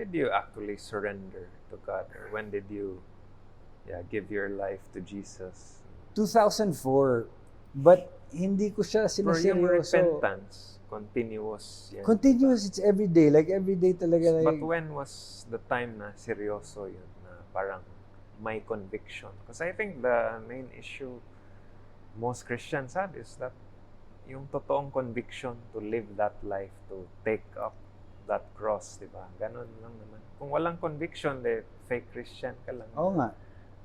did you actually surrender to God? Or when did you give your life to Jesus? 2004. But hindi ko siya Pero yung sinaseryoso. repentance, continuous yan. Continuous, it's every day. Like every day talaga. But Like, when was the time na seryoso yun? Na parang may conviction? Because I think the main issue most Christians have is that yung totoong conviction to live that life, to take up that cross, di ba? Ganon lang naman. Kung walang conviction, fake Christian ka lang. oo nga.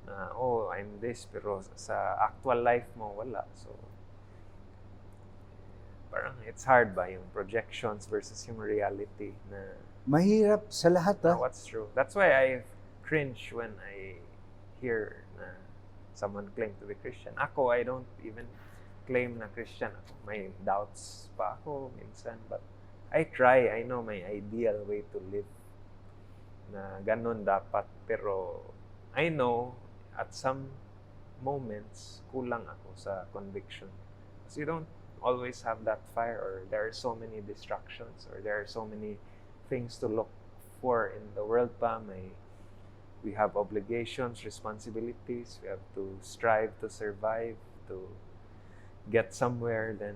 Na, I'm this, pero sa actual life mo, wala. So, parang it's hard ba yung projections versus yung reality na Mahirap sa lahat, what's true. That's why I cringe when I hear na someone claim to be Christian. Ako, I don't even claim na Christian ako. May doubts pa ako minsan, but I try. I know my ideal way to live na ganun dapat. Pero I know at some moments, kulang ako sa conviction. Because you don't always have that fire, or there are so many distractions, or there are so many things to look for in the world pa. We have obligations, responsibilities. We have to strive to survive, to get somewhere. Then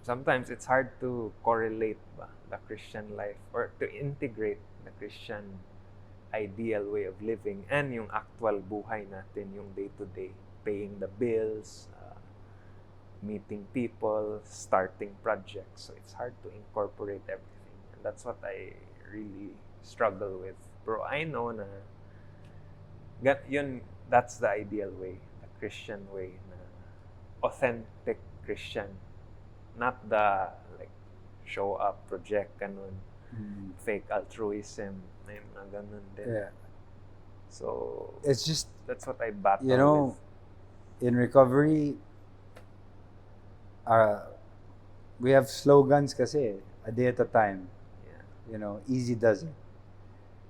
sometimes it's hard to correlate ba, the Christian life or to integrate the Christian ideal way of living and yung actual buhay natin, yung day-to-day, paying the bills, meeting people, starting projects. So it's hard to incorporate everything. And that's what I really struggle with. Pero I know na that's the ideal way, the Christian way, na authentic Christian. Not the like show up, project, ganun. Fake altruism, may mga ganun din. Yeah. So It's just, that's what I battle you know, with. in recovery, we have slogans kasi, a day at a time. Yeah. You know, easy does it.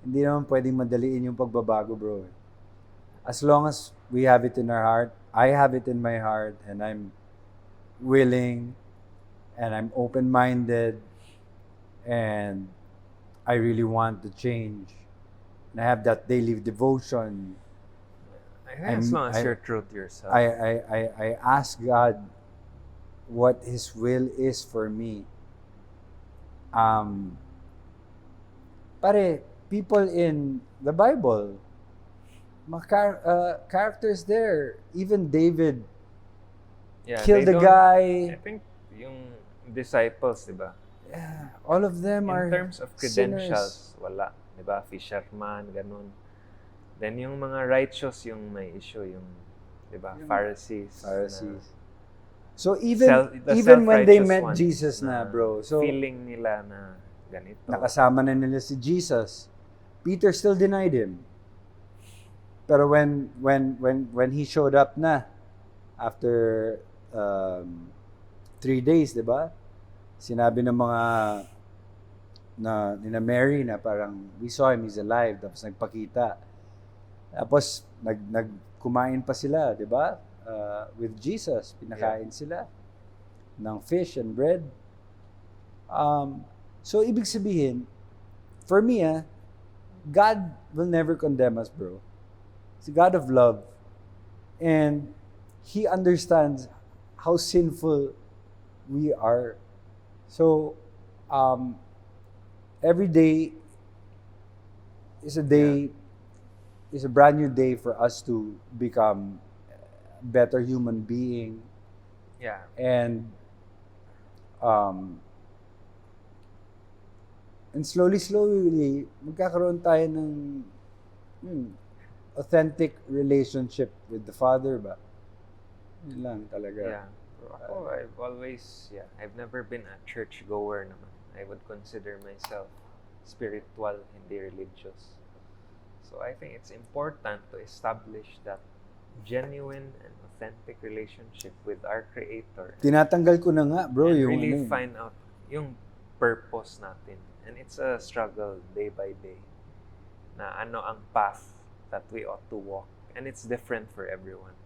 Hindi naman pwedeng madaliin yung pagbabago, bro. As long as we have it in our heart, I have it in my heart, and I'm willing, and I'm open-minded, and I really want to change. And I have that daily devotion. I think as long as you're true to yourself. I ask God what His will is for me. Pare, people in the Bible, characters there, even David killed they the don't- guy. I think yung disciples, di ba? Yeah, all of them are In terms of sinners. credentials, wala. Di ba? Fisherman, ganun. Then yung mga righteous, yung may issue, yung, di ba? Pharisees. So even The when they self-righteous met ones Jesus na, bro, so feeling nila na ganito. nakasama na nila si Jesus, Peter still denied him. Pero when he showed up na after 3 days, 'di ba? Sinabi ng mga nina Mary na parang we saw him, he's alive, tapos nagpakita. Tapos nagkumain pa sila, 'di ba? With Jesus, pinakain sila ng fish and bread. So ibig sabihin, for me, God will never condemn us, bro. He's a God of love. And He understands how sinful we are. So, every day is a day, is a brand new day for us to become a better human being. Yeah. And slowly, magkakaroon tayo ng authentic relationship with the Father ba? Yun lang talaga. Yeah. Ako, I've never been a church goer naman. I would consider myself spiritual, hindi religious. So I think it's important to establish that genuine and authentic relationship with our Creator. Tinatanggal ko na nga, bro, And yung really find out yung purpose natin. And it's a struggle day by day na ano ang path that we ought to walk. And it's different for everyone.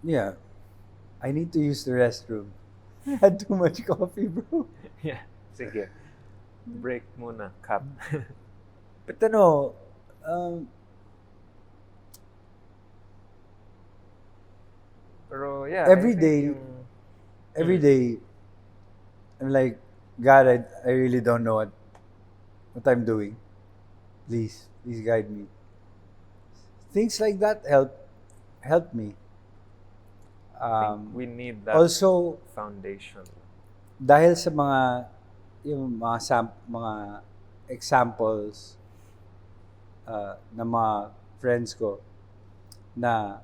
Yeah. I need to use the restroom. I had too much coffee, bro. Yeah. Sige. Break muna, cup. But ano, Pero yeah, Every I think day, every day, I'm like, God, I really don't know what I'm doing. Please guide me. Things like that help me. I think we need that Also, foundation. dahil sa yung mga examples ng mga friends ko na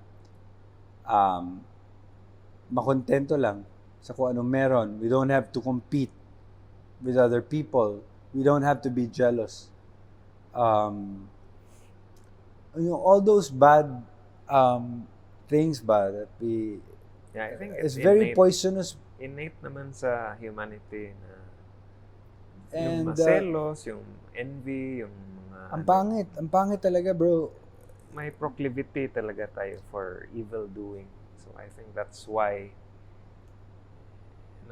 makontento lang sa kung anong meron. We don't have to compete with other people. We don't have to be jealous. All those bad things that we Yeah, I think it's very poisonous. Innate naman sa humanity na And yung maselos, yung envy, yung mga ang pangit talaga, bro. may proclivity talaga tayo for evil doing. So I think that's why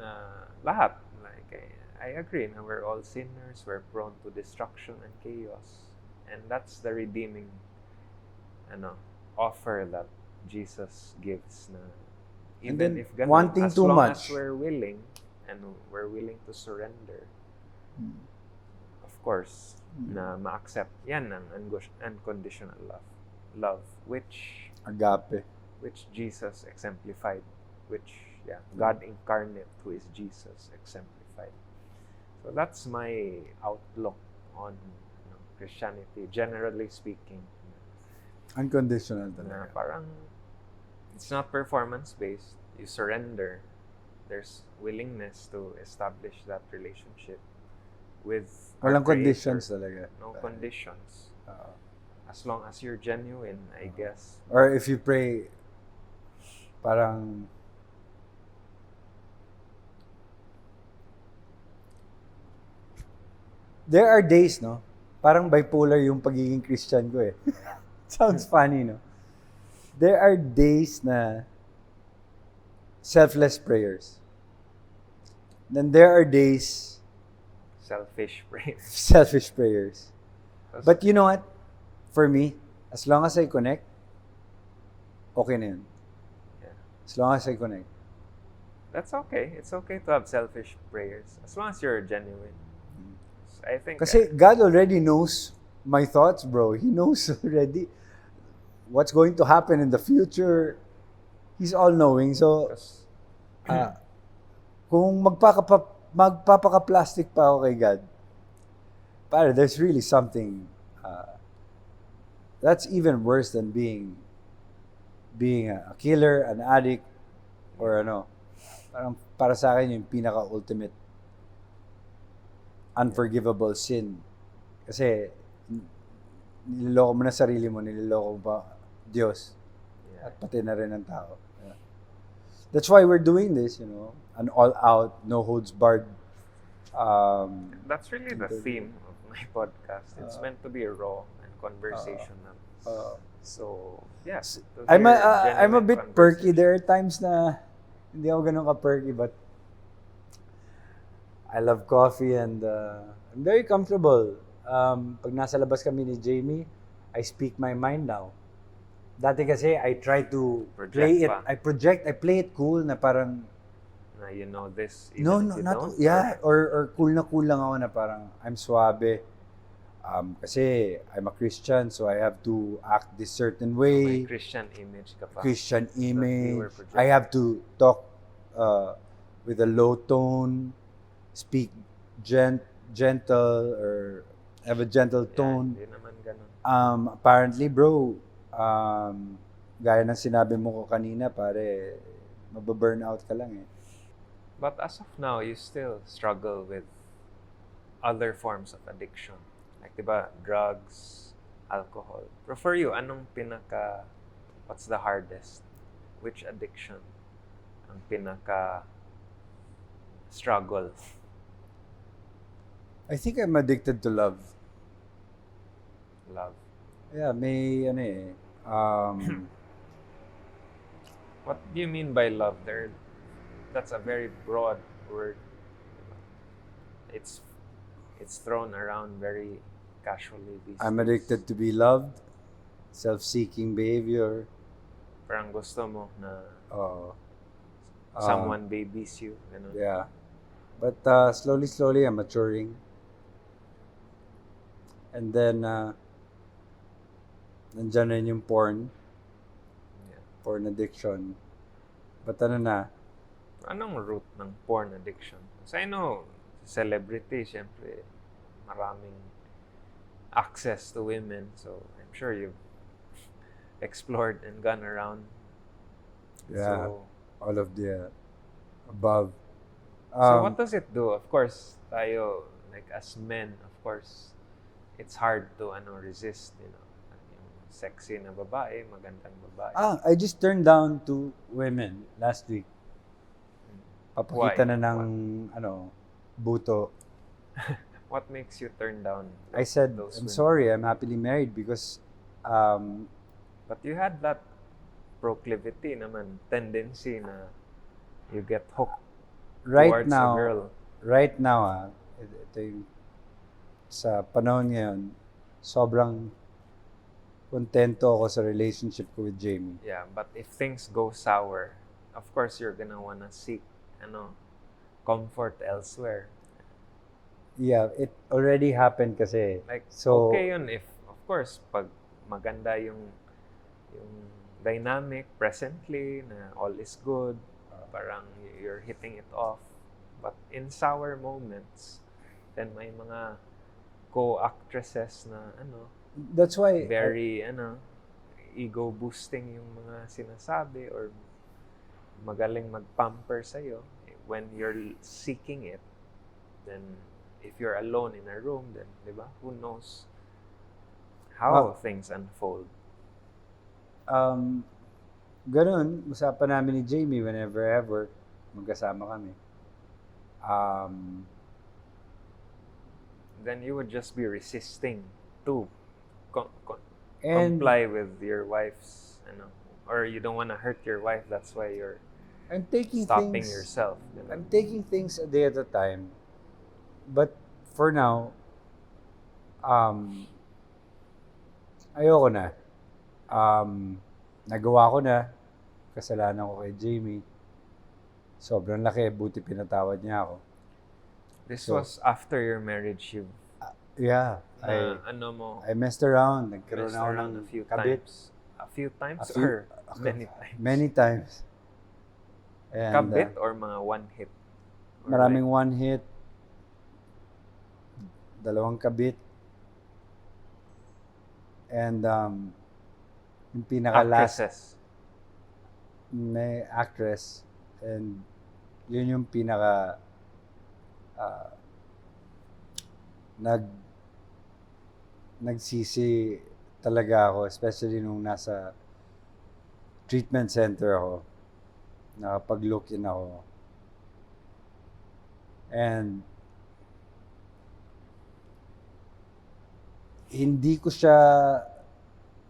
na lahat, like I agree na we're all sinners, we're prone to destruction and chaos. And that's the redeeming offer that Jesus gives na even if ganun, wanting as too long much, as we're willing and we're willing to surrender, of course, na ma-accept yan ang unconditional love which agape. which Jesus exemplified, which God incarnate, who is Jesus, exemplified. So that's my outlook on Christianity, generally speaking. Unconditional Na talaga. parang it's not performance-based. You surrender. There's willingness to establish that relationship with our Walang Creator. conditions talaga. No conditions. As long as you're genuine, I guess. Or if you pray, parang there are days, no? Parang bipolar yung pagiging Christian ko eh. Sounds funny, no? There are days na selfless prayers. Then there are days Selfish prayers. selfish prayers. But you know what? For me, as long as I connect, okay na yun. Yeah. As long as I connect. That's okay. It's okay to have selfish prayers as long as you're genuine. I think Kasi God already knows my thoughts, bro. He knows already what's going to happen in the future. He's all-knowing. So, kung magpapaka-plastic pa ako kay God, there's really something that's even worse than being a killer, an addict, or parang para sa akin yung pinaka-ultimate unforgivable sin. Kasi niloloko mo na sarili mo, niloloko mo pa Diyos. At pati na rin ang tao. Yeah. That's why we're doing this, an all-out, no-holds-barred. That's really the theme of my podcast. It's meant to be raw and conversational. So, yes. I'm a bit perky. There are times na hindi ako ganun ka-perky, but I love coffee and I'm very comfortable. Pag nasa labas kami ni Jamie, I speak my mind now. Dati kasi I try to play it. I play it cool na parang na this. No, not yeah, or cool lang ako na parang I'm suabe. Kasi I'm a Christian, so I have to act this certain way. So may Christian image ka pa. Christian image. I have to talk with a low tone, speak gentle, or have a gentle tone. Hindi naman ganun. Apparently, bro, gaya ng sinabi mo ko kanina, pare, mababurnout ka lang eh. But as of now, you still struggle with other forms of addiction. Like, diba, drugs, alcohol. Pero for you, what's the hardest? Which addiction ang struggle? I think I'm addicted to love. Love. Yeah, may What do you mean by love? That's a very broad word. it's thrown around very casually these I'm days. addicted to be loved. Self-seeking behavior. Parang gusto mo na Uh, someone babies you. Ganun. Yeah. But slowly, I'm maturing. And then, nandyan rin yung porn. Yeah. Porn addiction. But ano na, Anong root ng porn addiction? So I know, celebrity, syempre, maraming access to women. So I'm sure you've explored and gone around. yeah, So, all of the above. so what does it do? Of course, tayo, like as men, of course, it's hard to resist, yung sexy na babae, magandang babae. I just turned down 2 women last week. Papakita Why? na ng, buto. What makes you turn down I said, those I'm women? sorry, I'm happily married because, But you had that proclivity naman, tendency na you get hooked right towards a girl. now, ito yung, sa panahon ngayon, sobrang kontento ako sa relationship ko with Jamie. Yeah, but if things go sour, of course you're gonna wanna seek comfort elsewhere. Yeah, it already happened kasi. Like, So, okay yun if, of course, pag maganda yung dynamic presently, na all is good, parang you're hitting it off. But in sour moments, then may mga co-actresses na that's why, very ego boosting yung mga sinasabi or magaling mag-pamper sa'yo. When you're seeking it, then if you're alone in a room, then, di ba, who knows how things unfold. ganun, usapan namin ni Jamie whenever ever magkasama kami. Then you would just be resisting to And comply with your wife's, or you don't want to hurt your wife, that's why you're I'm taking stopping things, yourself. I'm taking things a day at a time. But for now, ayoko na. Nagawa ko na. Kasalanan ko kay Jamie. Sobrang laki, buti pinatawad niya ako. This So, was after your marriage, you Yeah, I messed around. Nagkaroon messed ako around ng a few kabit. times. A few times A few- or many times? Many times. And, Kabit or mga one hit? Or maraming one hit. 2 kabit. And yung like pinaka-last, actresses. may actress. And yun yung pinaka nagsisi talaga ako, especially nung nasa treatment center ako. Nakapag-look in ako. And hindi ko siya,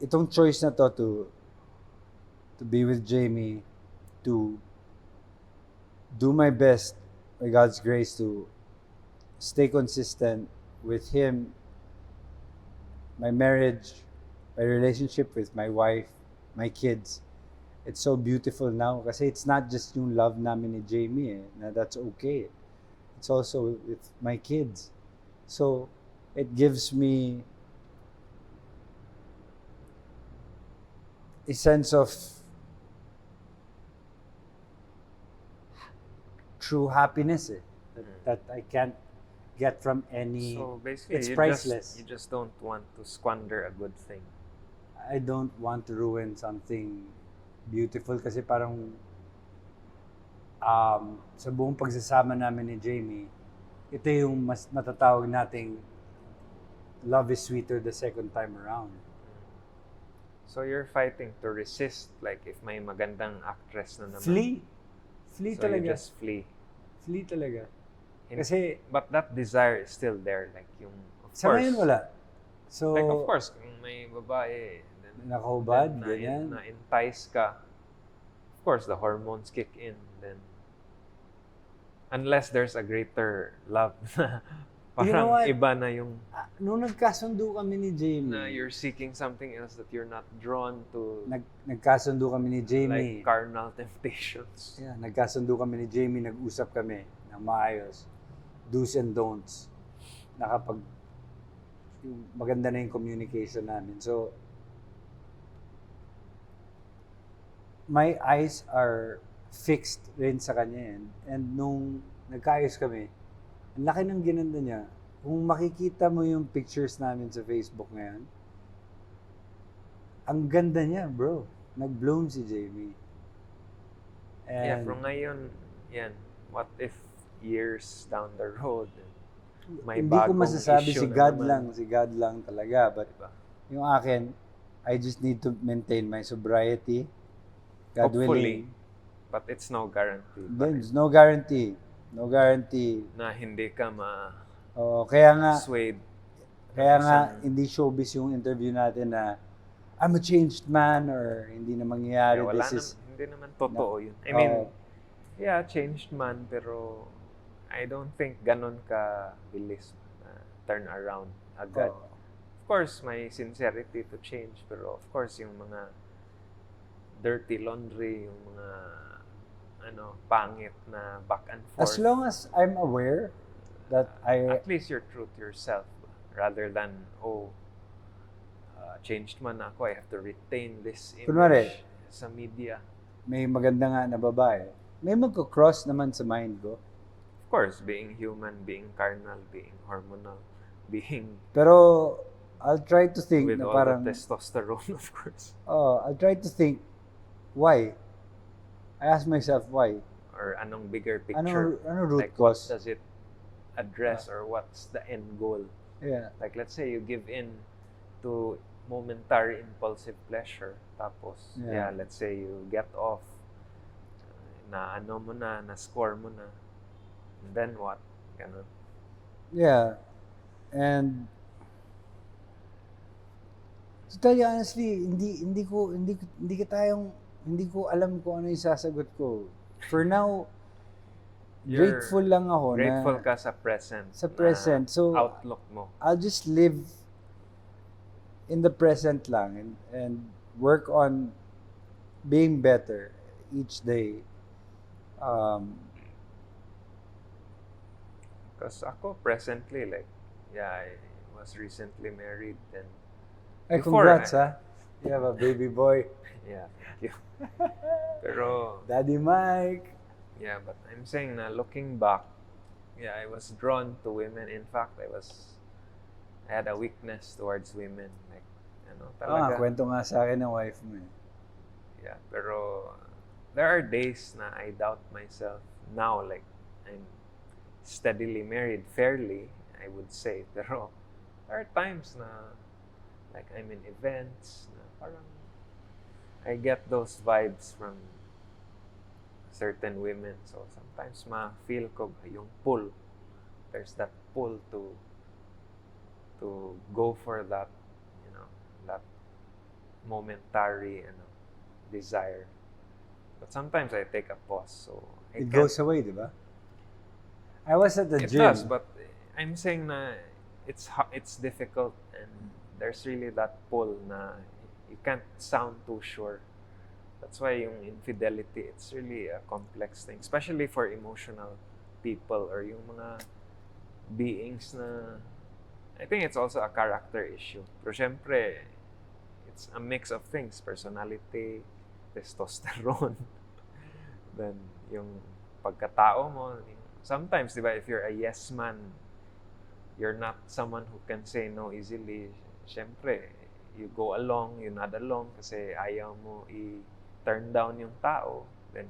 itong choice na to be with Jamie, to do my best by God's grace to stay consistent with him, my marriage, my relationship with my wife, my kids. It's so beautiful now kasi it's not just yung love namin ni Jamie na that's okay. It's also with my kids. So it gives me a sense of true happiness that I can't get from any. So basically, It's priceless. You just don't want to squander a good thing. I don't want to ruin something beautiful kasi parang sa buong pagsasama namin ni Jamie, ito yung mas matatawag nating love is sweeter the second time around. So you're fighting to resist, like if may magandang actress na naman. Flee So talaga. you just flee. Flee talaga. Hin- Kasi But that desire is still there, like yung, of sa course. ngayon wala. So, Like of course, kung may babae, then nakahubad, then ganyan. na-entice ka, of course, the hormones kick in, then Unless there's a greater love na You know parang what? iba na yung Nung nagkasundo kami ni Jamie, na you're seeking something else that you're not drawn to, nagkasundo kami ni Jamie. like carnal temptations. Yeah, nagkasundo kami ni Jamie, nag-usap kami ng maayos. Do's and don'ts. Maganda na yung communication namin. So, my eyes are fixed rin sa kanya yan. And nung nagkaayos kami, ang laki ng ginanda niya. Kung makikita mo yung pictures namin sa Facebook ngayon, ang ganda niya, bro. Nag-bloom si Jamie. Yeah, And from ngayon, yan, what if years down the road, may hindi ko bagong masasabi issue si na God naman, lang, si God lang talaga. But diba? yung akin, I just need to maintain my sobriety. God Hopefully, willing. but it's no guarantee pa rin There's no guarantee. No guarantee. na hindi ka Kaya nga, ma-swayed. hindi showbiz yung interview natin na I'm a changed man or hindi na mangyayari. Hindi naman totoo yun. I mean, yeah, changed man, pero I don't think ganon ka bilis na turn around agad. Of course, may sincerity to change, pero of course, yung mga dirty laundry, yung mga pangit na back and forth. As long as I'm aware that at least you're true to yourself, rather than, changed man ako, I have to retain this image Kunwari, sa media. may maganda nga na babae, may magko-cross naman sa mind ko. Of course, being human, being carnal, being hormonal, being Pero I'll try to think with na all parang the testosterone, of course. I'll try to think why. I ask myself why. Or anong bigger picture? Ano root like, what cause? does it address, or what's the end goal? Yeah. Like, let's say you give in to momentary impulsive pleasure, tapos, let's say you get off, na score mo na, and then what? Ganun. Yeah. And to tell you honestly, hindi ko alam kung ano yung sasagot ko. For now, grateful lang ako Grateful na ka sa present. Sa present. So, outlook mo. I'll just live in the present lang and work on being better each day. Because ako presently, like, I was recently married, and Congrats ha. You have a baby boy. Yeah, thank you. Pero Daddy Mike. yeah, but I'm saying na looking back, I was drawn to women. In fact, I had a weakness towards women. Like, talaga. Kwento nga sa akin ng wife mo eh. Yeah, pero there are days na I doubt myself. Now, like, I'm steadily married, fairly, I would say. Pero there are times na, like, I'm in events, na parang I get those vibes from certain women. So sometimes ma-feel ko yung pull. There's that pull to go for that, that momentary desire. But sometimes I take a pause. So it goes away, di ba? I was at the gym. It does, but I'm saying na it's difficult, and there's really that pull na you can't sound too sure. That's why yung infidelity, it's really a complex thing, especially for emotional people or yung mga beings na, I think it's also a character issue. Pero syempre, it's a mix of things, personality, testosterone, then yung pagkatao mo. Sometimes, di ba, if you're a yes man, you're not someone who can say no easily. Syempre, you go along, you nod along kasi ayaw mo i-turn down yung tao. Then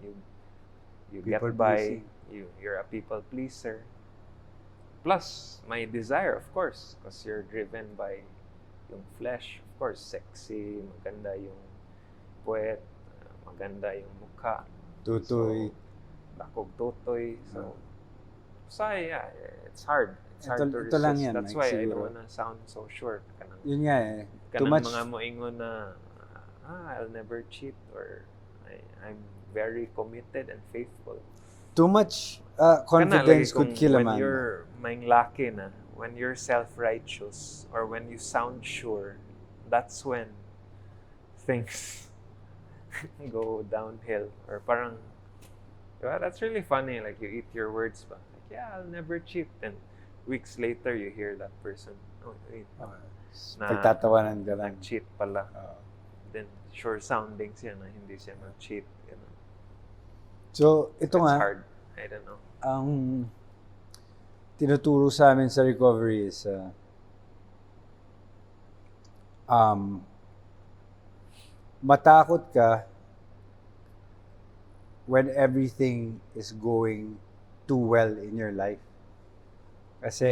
you get by, you're a people pleaser. Plus, may desire, of course, because you're driven by yung flesh. Of course, sexy, maganda yung puwet, maganda yung mukha. Tutoy. So, dakog tutoy. So, it's hard. It's hard to resist. Ito lang yan, That's Mike, why siguro. I don't wanna sound so short. Yun nga eh. Too Kanang much. mga moingon na, I'll never cheat, or I'm very committed and faithful. Too much Kana, lagi confidence kung could kill a when man. you're maing laki na, when you're self-righteous, or when you sound sure, that's when things go downhill. Or parang, diba? That's really funny. Like, you eat your words pa. Like, yeah, I'll never cheat. And weeks later, you hear that person, oh, wait, na Pagtatawanan ka lang. nag-cheat pala. Oo. Then, sure sounding siya na hindi siya mag-cheat. You know? So, ito It's nga, hard. I don't know. ang tinuturo sa amin sa recovery is matakot ka when everything is going too well in your life. Kasi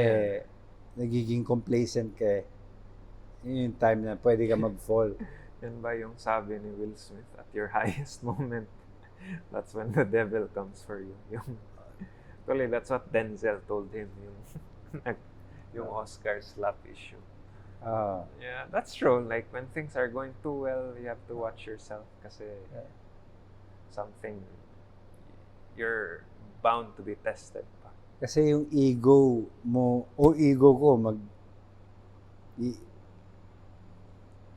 nagiging complacent ka eh. Yun yung time na pwede ka mag-fall. Yan ba yung sabi ni Will Smith, at your highest moment, that's when the devil comes for you. Actually, that's what Denzel told him, yung Oscar slap issue. Yeah, that's true. Like, when things are going too well, you have to watch yourself kasi something, you're bound to be tested pa. Kasi yung ego mo, o ego ko,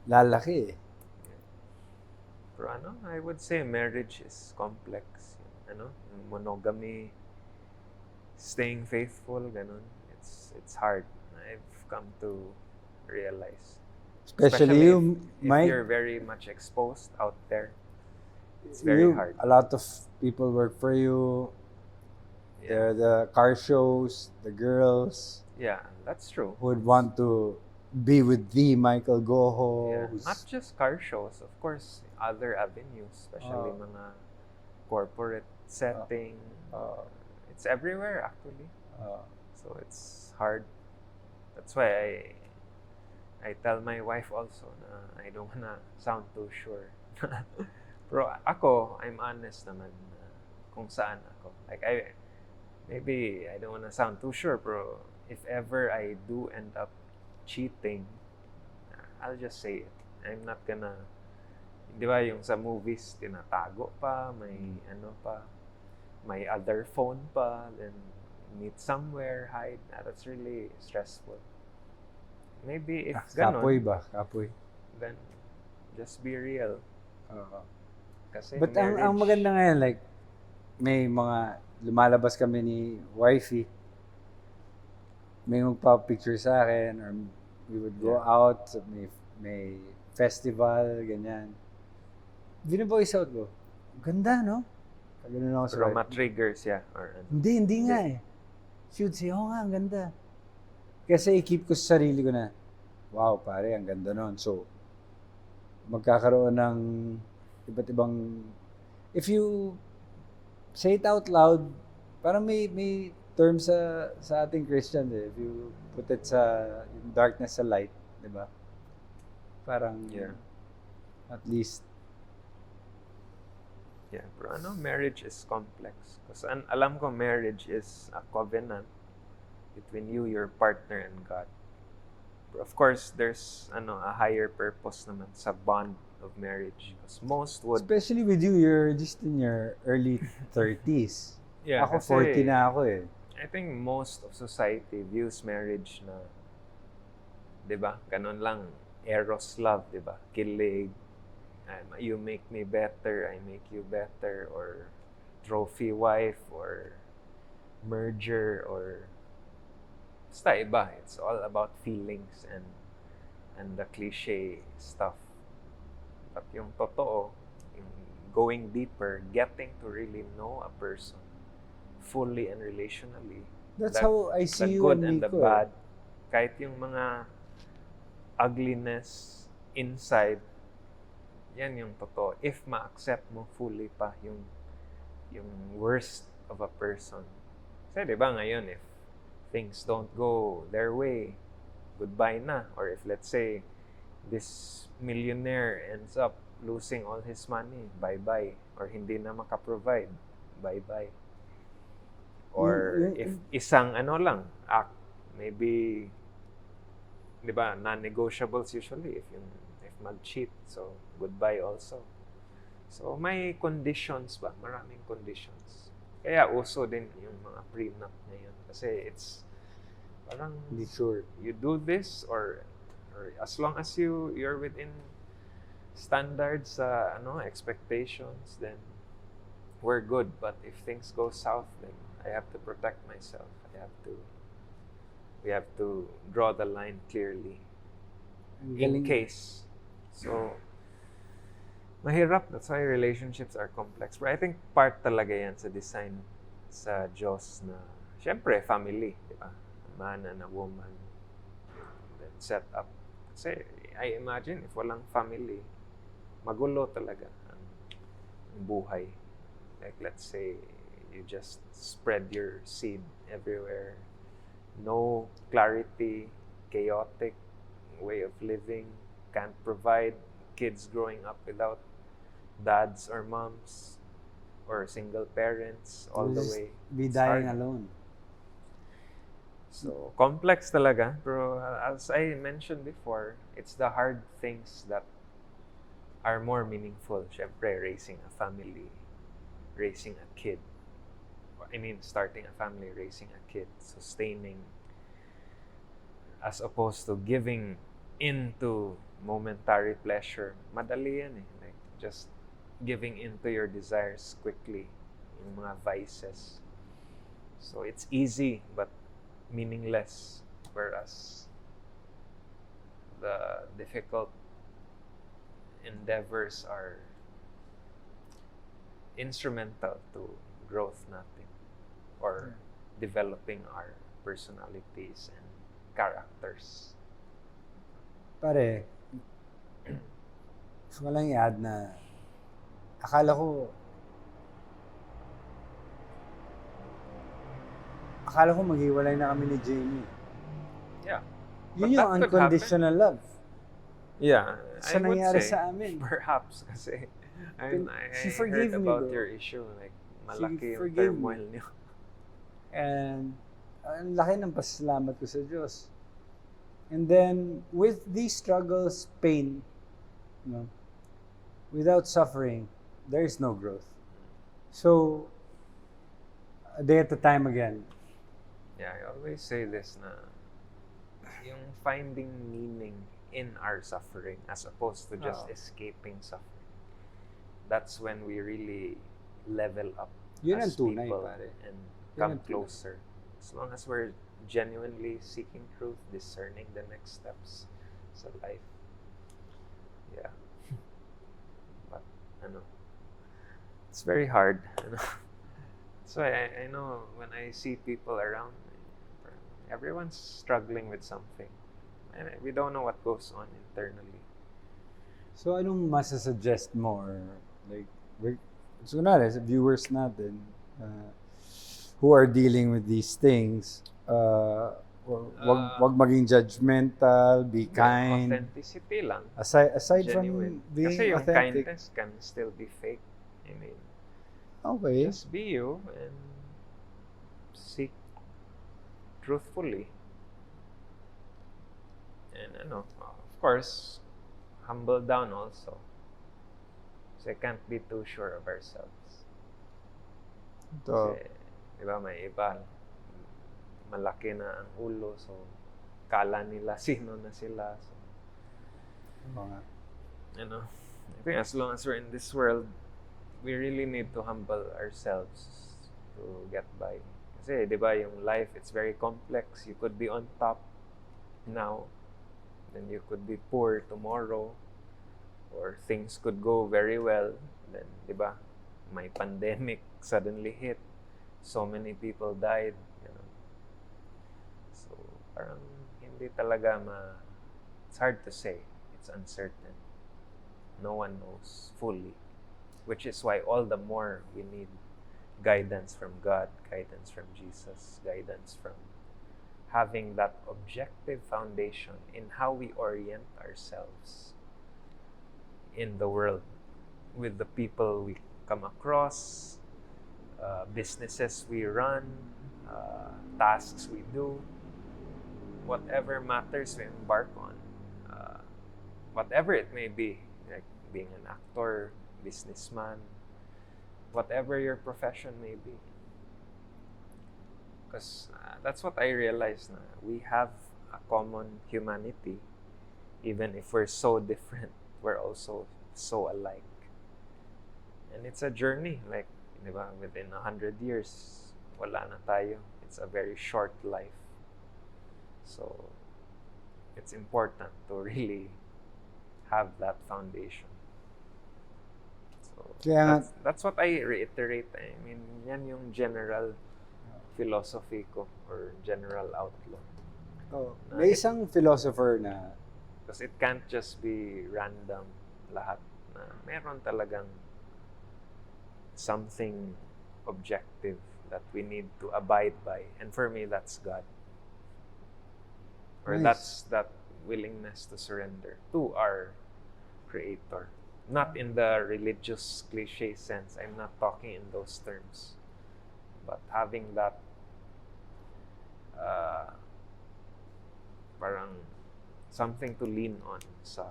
lalaki eh. Pero I would say marriage is complex. Yung monogamy, staying faithful, ganun. It's hard. I've come to realize. Especially if you're very much exposed out there, it's very hard. A lot of people work for you. Yeah. The car shows, the girls. Yeah, that's true. Who would want to be with the Michael Goho. Yeah. Not just car shows, of course, other avenues, especially mga corporate setting. It's everywhere actually. So it's hard. That's why I tell my wife also na I don't wanna sound too sure. Pero ako, I'm honest naman kung saan ako. Like, maybe I don't wanna sound too sure, pero if ever I do end up cheating, I'll just say it. I'm not gonna, di ba yung sa movies, tinatago pa, may other phone pa, then meet somewhere, hide. That's really stressful. Maybe if ganon, Kapoy ba? Kapoy. then just be real. Kasi But marriage, ang maganda ngayon, like, may mga lumalabas kami ni wifey, may magpa-picture sa akin, or we would go out, may festival, ganyan. Binaboy out ko, ganda, no? Ganun ako sa pero wife. ma-trigger siya. Or, Hindi nga eh. She would say, nga, ang ganda. Kasi i-keep ko sa sarili ko na, wow, pare, ang ganda nun. So, magkakaroon ng iba't ibang, if you say it out loud, parang may term sa ating Christian eh. If you put it sa yung darkness sa light, di ba? Parang, at least. Yeah, pero marriage is complex. Kasi alam ko marriage is a covenant between you, your partner, and God. But of course, there's a higher purpose naman sa bond of marriage. Because most would... Especially with you, you're just in your early 30s. Yeah, ako, kasi 40 na ako eh. I think most of society views marriage na, di ba, ganun lang, eros love, di ba? Kilig, you make me better, I make you better, or trophy wife, or merger, or basta iba. It's all about feelings and the cliche stuff. But yung totoo, yung going deeper, getting to really know a person fully and relationally. That's how I see you the good and and the Nico. bad. Kahit yung mga ugliness inside, yan yung totoo. If ma-accept mo fully pa yung worst of a person. Kasi di ba ngayon, if things don't go their way, goodbye na. Or if let's say, this millionaire ends up losing all his money, bye-bye. Or hindi na makaprovide, bye-bye. Or if isang lang, act, maybe, di ba, non-negotiables usually if mag-cheat. So, goodbye also. So, may conditions ba? Maraming conditions. Kaya uso din yung mga prenup ngayon. Kasi it's parang Hindi sure. you do this or as long as you're within standards expectations, then we're good. But if things go south, then I have to protect myself. We have to draw the line clearly Ang in galing. case. So mahirap. That's why relationships are complex. But I think part talaga yan sa design sa Diyos na syempre family, di ba? A man and a woman then set up. Kasi I imagine if walang family, magulo talaga ang buhay. Like let's say you just spread your seed everywhere. No clarity, chaotic way of living, can't provide, kids growing up without dads or moms or single parents all the Just way. Be It's dying hard. alone. So, complex talaga. Pero as I mentioned before, it's the hard things that are more meaningful. Syempre, raising a family, raising a kid. I mean, starting a family, raising a kid, sustaining, as opposed to giving into momentary pleasure. Madali yan eh. Like, just giving into your desires quickly. Yung mga vices. So, it's easy, but meaningless. Whereas, the difficult endeavors are instrumental to growth natin or developing our personalities and characters. Pare, gusto ko lang i-add na akala ko maghiwalay na kami ni Jamie. Yeah. Yun But yung that could unconditional love. Yeah, Sa I would nangyari say, sa amin. perhaps kasi I She heard forgave me, about bro. your issue, like malaki yung forgave me. turmoil niyo. And ang laki ng pasalamat ko sa Diyos. And then, with these struggles, pain, without suffering, there is no growth. So, a day at a time again. Yeah, I always say this na yung finding meaning in our suffering as opposed to just escaping suffering. That's when we really level up Yun ang as tunay, people pare. and Yun come ang tunay. closer. As long as we're genuinely seeking truth, discerning the next steps sa life. Yeah. But, it's very hard. So I know when I see people around me, everyone's struggling with something. And we don't know what goes on internally. So, anong masasuggest mo? Or, like, so kunwari, sa viewers natin, who are dealing with these things, wag maging judgmental, be kind. Authenticity lang. Aside Genuine. from being Kasi yung authentic. kindness can still be fake. I mean, Okay. just be you and seek truthfully. And of course, humble down also. Kasi can't be too sure of ourselves. Ito, Kasi, di ba, may iba, malaki na ang ulo, so kala nila sino na sila. So, mga, I think as long as we're in this world, we really need to humble ourselves to get by. Kasi, di ba, yung life, it's very complex. You could be on top now, then you could be poor tomorrow, or things could go very well, then, di ba, may pandemic suddenly hit. So many people died, So, parang hindi talaga it's hard to say. It's uncertain. No one knows fully. Which is why all the more we need guidance from God, guidance from Jesus, guidance from having that objective foundation in how we orient ourselves in the world with the people we come across, businesses we run, tasks we do, whatever matters we embark on, whatever it may be, like being an actor, businessman, whatever your profession may be, Because that's what I realized na we have a common humanity. Even if we're so different, we're also so alike. And it's a journey. Like, di ba, within 100 years, wala na tayo. It's a very short life. So, it's important to really have that foundation. So, Kaya that's what I reiterate. I mean, yan yung general philosophy ko or general outlook. may isang philosopher na Because it can't just be random lahat na meron talagang something objective that we need to abide by. And for me, that's God. Or Nice. that's that willingness to surrender to our Creator. Not in the religious cliche sense. I'm not talking in those terms. But having that parang something to lean on sa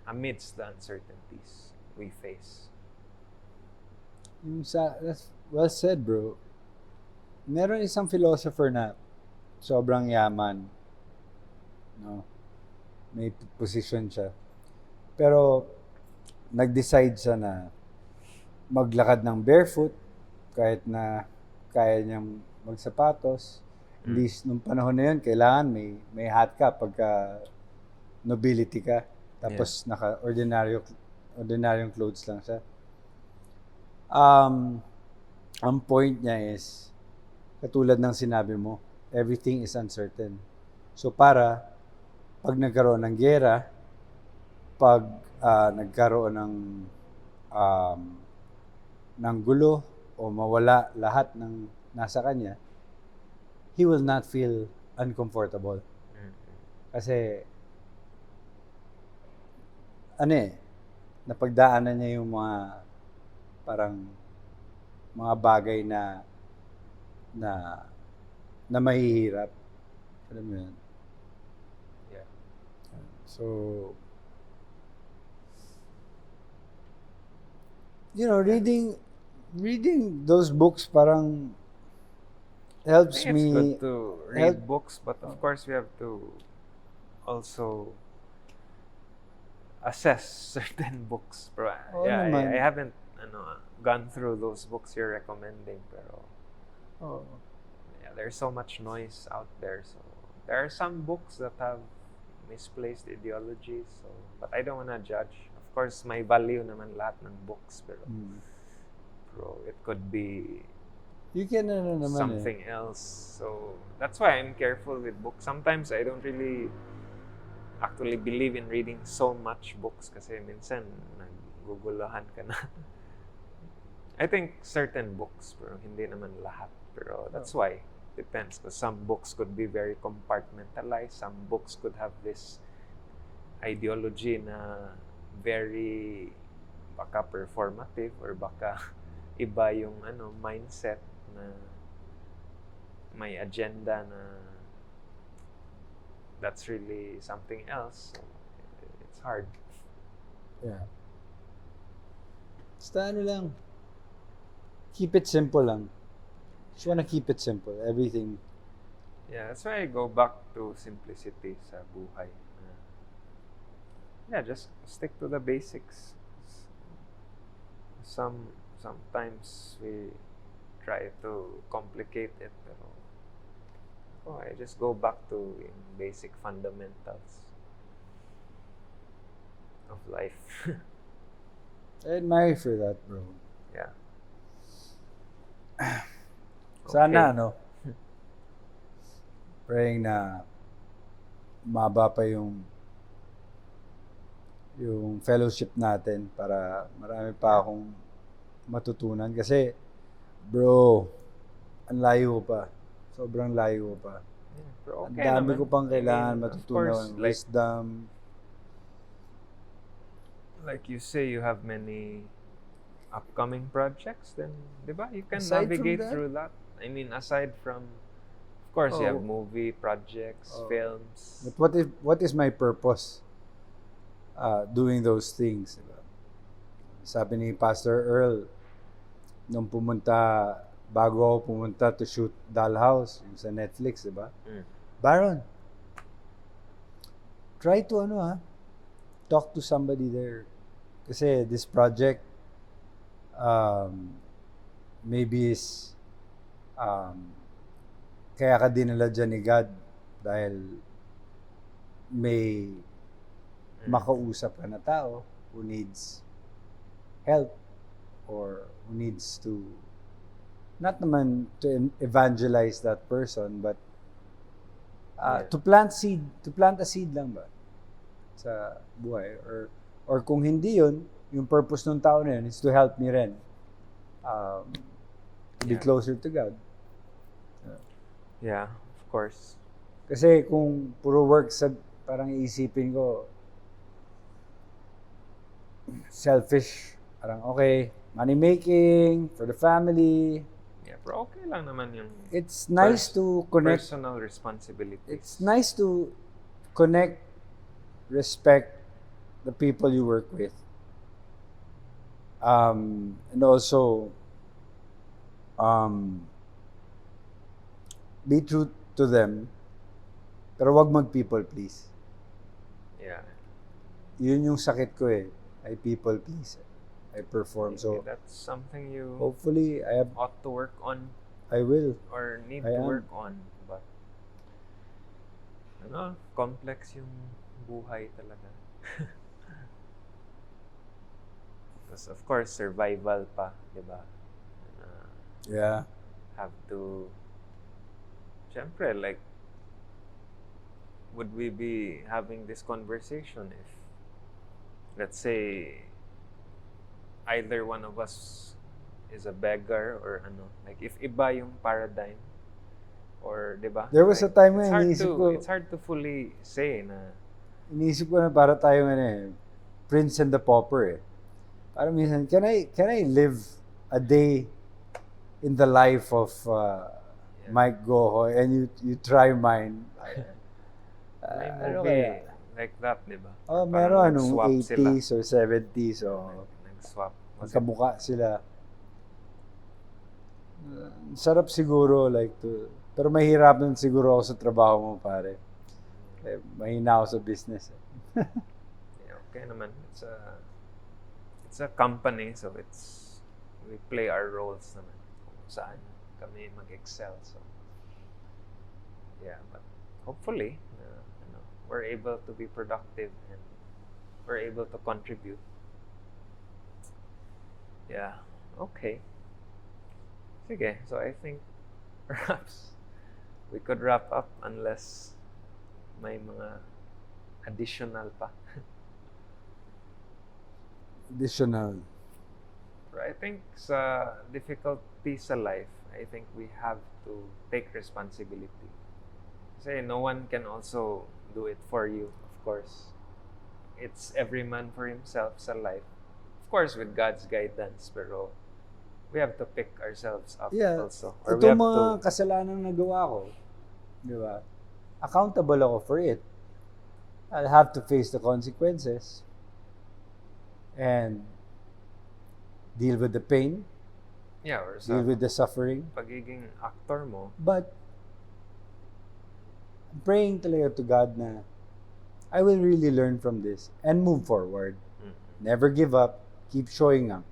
amidst the uncertainties we face. that's well said, bro. Meron isang philosopher na sobrang yaman. No? May position siya. Pero nag-decide siya na maglakad ng barefoot kahit na kaya niyang magsapatos. Hindi, nung panahon na yun, kailangan may hat ka pagka nobility ka. Tapos naka ordinaryong clothes lang siya. Ang point niya is, katulad ng sinabi mo, everything is uncertain. So pag nagkaroon ng giyera, pag nagkaroon ng gulo o mawala lahat ng nasa kanya, he will not feel uncomfortable. Kasi napagdaanan niya yung mga parang mga bagay na mahihirap. Alam mo yun? Yeah. So, reading those books parang helps I think it's me. good to read books, but of course we have to also assess certain books. Pero, I haven't gone through those books you're recommending, pero there's so much noise out there. So there are some books that have misplaced ideologies. So, but I don't wanna judge. Of course, may value naman lahat ng books, pero it could be you can something else. So that's why I'm careful with books. Sometimes I don't really actually believe in reading so much books kasi minsan naguguluhan ka na. I think certain books, pero hindi naman lahat. Pero that's why. Depends. Because some books could be very compartmentalized. Some books could have this ideology na very baka performative or baka iba yung mindset na may agenda na that's really something else. So, it's hard. Yeah. Basta lang. Keep it simple lang. Just wanna keep it simple. Everything. Yeah, that's why I go back to simplicity sa buhay. Just stick to the basics. Sometimes we try to complicate it, pero I just go back to basic fundamentals of life. I admire you for that, bro. Yeah. Sana, praying na maba pa yung fellowship natin para marami pa akong matutunan. Kasi, bro, ang layo pa. Sobrang layo pa. Pero Ang okay dami naman. ko pang kailangan Of matutunan. course, Wisdom. like you say, you have many upcoming projects, then, di ba, you can Aside from navigate that? through that. I mean, aside from, of course, you have movie projects, films. But what is my purpose doing those things? Diba? Sabi ni Pastor Earl, nung pumunta bago ako pumunta to shoot Dollhouse, yung sa Netflix, di ba? Mm. Baron, try to talk to somebody there. Kasi this project, maybe is, kaya ka dinala dyan ni God dahil may makausap ka na tao who needs help or who needs to not naman to evangelize that person but to plant a seed lang ba sa buhay or kung hindi yun, yung purpose ng tao na yun is to help me rin to be closer to God. Yeah, of course. Kasi kung puro work sa parang iisipin ko selfish, parang okay, money making for the family. Yeah, pero okay lang naman yung It's nice to connect personal responsibilities. It's nice to connect, respect the people you work with. And also be true to them, pero wag mag-people please. Yeah. Yun yung sakit ko eh. I people please. I perform. So that's something you hopefully I ought to work on. I will. Or need to work on. But complex yung buhay talaga. Because of course survival pa, di ba? Yeah. Have to, syempre, like, would we be having this conversation if, let's say, either one of us is a beggar or like if iba yung paradigm or, di ba? There was like, a time when it's hard to fully say na iniisip ko na para tayo Prince and the Pauper eh. Parang minsan, can I live a day in the life of Mike Goho and you try mine? May movie like that, di ba? Oh, meron nung 80s or 70s nag-swap. Magkamukha sila. Sarap siguro pero mahirapan siguro ako sa trabaho mo, pare. Mahina ako sa business. Yeah, okay naman. It's a company, so we play our roles naman kung saan kami mag-excel. So yeah, but hopefully we're able to be productive and we're able to contribute. Yeah, okay. Sige, so I think perhaps we could wrap up unless may mga additional pa. Additional. But I think sa difficulty sa life, I think we have to take responsibility. Kasi no one can also do it for you, of course. It's every man for himself sa life. Of course, with God's guidance, pero we have to pick ourselves up also. Or Ito mga kasalanan nagawa ko, di ba? Accountable ako for it. I'll have to face the consequences and deal with the pain. Yeah, or deal with the suffering. Pagiging actor mo. But I'm praying talaga to God na I will really learn from this and move forward. Mm-hmm. Never give up. Keep showing up.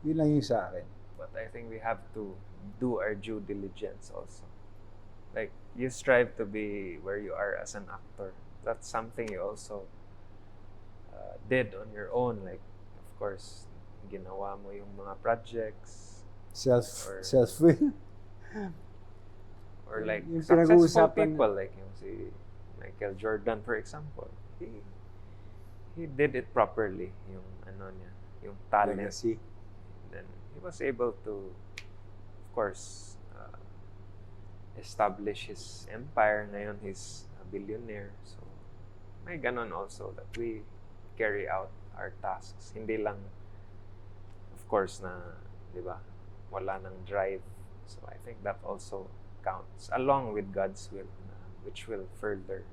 Yun lang yung sa akin. But I think we have to do our due diligence also. Like, you strive to be where you are as an actor. That's something you also did on your own. Like, of course, ginawa mo yung mga projects. Self-will. Or like yung successful people, like yung si Michael Jordan, for example. He did it properly, yung niya, yung talent. Legacy. Then he was able to, of course, establish his empire. Ngayon, he's a billionaire. So, may ganon also that we carry out our tasks. Hindi lang, of course, na, di ba, wala nang drive. So, I think that also counts, along with God's will, which will further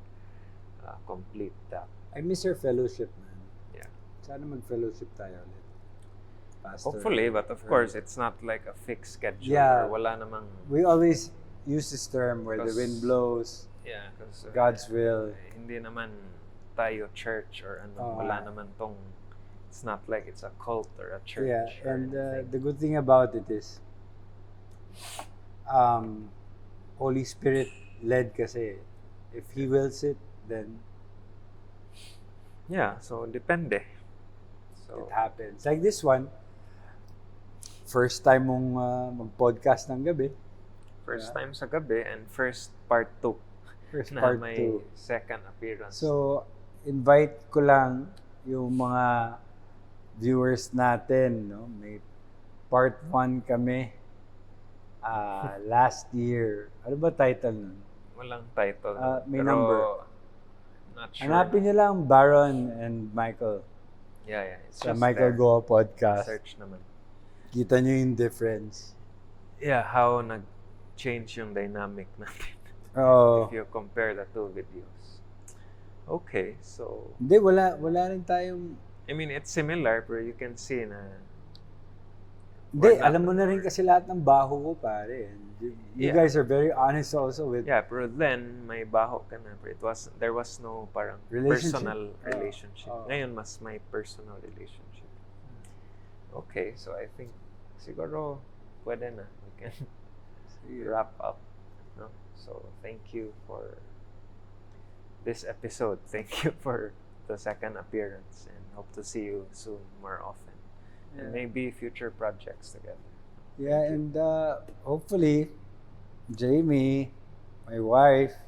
complete that. I miss your fellowship, man. Yeah. Sana mag-fellowship tayo ulit. pastor. Hopefully, but of or- course, it's not like a fixed schedule. Yeah. Or wala namang... We always use this term where the Because- wind blows, Yeah, because God's will. hindi naman tayo church or ano, wala naman tong... It's not like it's a cult or a church. Yeah, or and anything. the good thing about it is, Holy Spirit led kasi. If He wills it, then Yeah, so depende. So, it happens. Like this one, first time mong mag-podcast ng gabi. first time sa gabi and first part 2 First na part may 2. second appearance. So, invite ko lang yung mga viewers natin. No? May part 1 kami last year. Ano ba title nun? Walang title. May pero number. Not sure. Hanapin niyo lang Baron and Michael Yeah. It's sa just Michael there. Goa Podcast. Search naman. Kita niyo yung difference. Yeah, how nag-change yung dynamic natin. Oh. If you compare the 2 videos. Okay, so... Hindi, wala rin tayong... I mean, it's similar, pero you can see na... Hindi, Or not. alam mo na rin kasi lahat ng baho ko, pare. And you Yeah. guys are very honest also with... Yeah, pero then, may baho ka na. Pero there was no parang Relationship. personal relationship. Oh. Ngayon, mas may personal relationship. Okay, so I think siguro pwede na. We can wrap up. No? So, thank you for this episode. Thank you for the second appearance and hope to see you soon more often. And Yeah. maybe future projects together. Yeah, and hopefully, Jamie, my wife,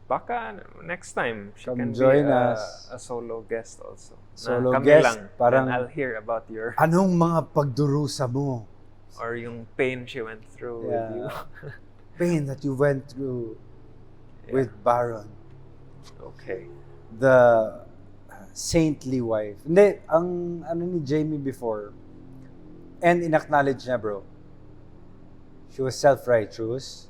Baka next time she Come can join be us. a solo guest also. Solo kami guest, lang. parang- And I'll hear about your anong mga pagdurusa mo? or yung pain she went through with you. Pain that you went through Yeah. with Baron. Okay. The saintly wife. Hindi, ang ano ni Jamie before, and in-acknowledge niya, bro, she was self-righteous,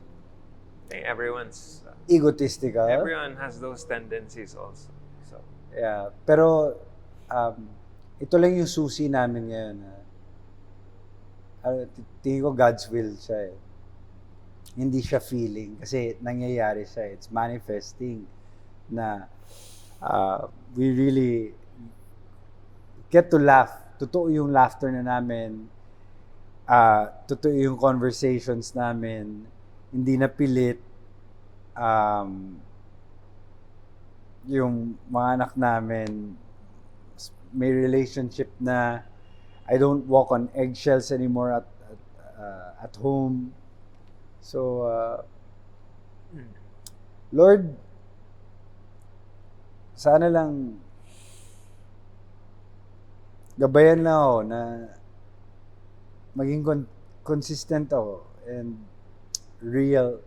I think everyone's egotistical. everyone has those tendencies also. So Yeah, pero ito lang yung susi namin ngayon. Tingin ko God's will siya eh. Hindi siya feeling kasi nangyayari siya. It's manifesting na we really get to laugh. Totoo yung laughter na namin. Totoo yung conversations namin. Hindi na pilit. Yung mga anak namin may relationship na I don't walk on eggshells anymore at home. So Lord, sana lang gabayan lang ako na maging consistent ako and real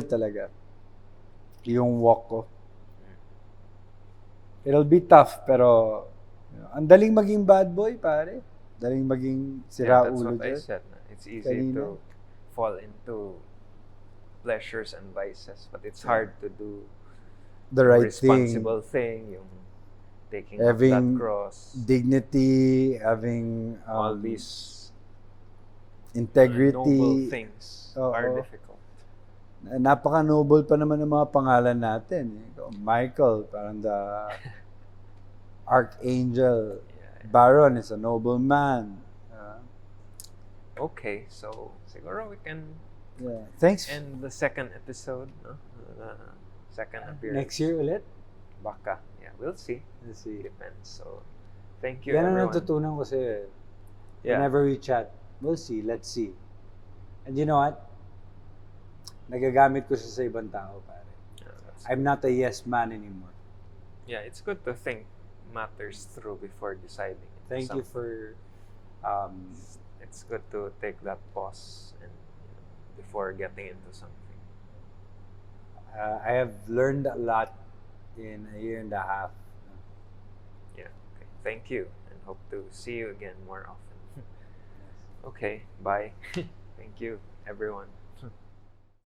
talaga yung walk ko. It'll be tough, pero ang daling maging bad boy, pare. Daling maging that's sira-ulo what I dyan. said. It's easy Kanina. to fall into pleasures and vices, but it's hard to do The right thing. responsible thing, yung taking up that Having cross, dignity, having all these integrity. noble things are Oo. difficult. Napaka-noble pa naman ng mga pangalan natin. Michael, parang the archangel. Yeah. Baron is a noble man. Okay, so siguro we can Yeah. Thanks. end the second episode, no? Second appearance. Next year ulit? Baka. Yeah, we'll see. Let's see. Depends. So, thank you, Yan ang everyone. natutunan ko sa'yo. Yeah. Whenever we chat, we'll see, let's see. And you know what? Nagagamit ko siya sa ibang tao, pare. Yeah, that's I'm not a yes man anymore. Yeah, it's good to think matters through before deciding. into Thank you something. for It's good to take that pause and before getting into something. I have learned a lot in a year and a half. Yeah. Okay. Thank you, and hope to see you again more often. Okay. Bye. Thank you, everyone.